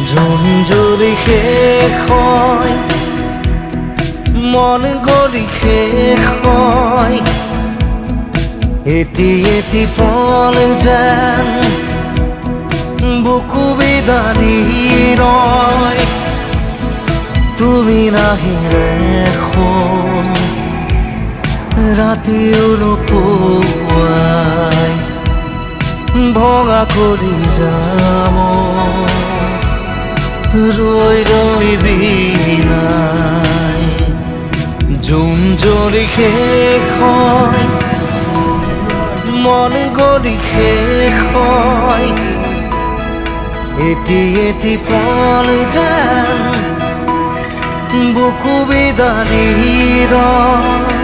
জোন জ্বলি শেষ হয়, মন গলি শেষ হয়, এটি এটি পল যেন বুকু বিদানি রয়। তুমি নাহিলে এখন ৰাতিও নোপোৱাই, ভঙা কৰি যাম ৰৈ ৰৈ বিনাই। জোন জ্বলি শেষ হয়, মন গলি শেষ হয়, এটি এটি পল যেন বুকু বিদানি ৰয়।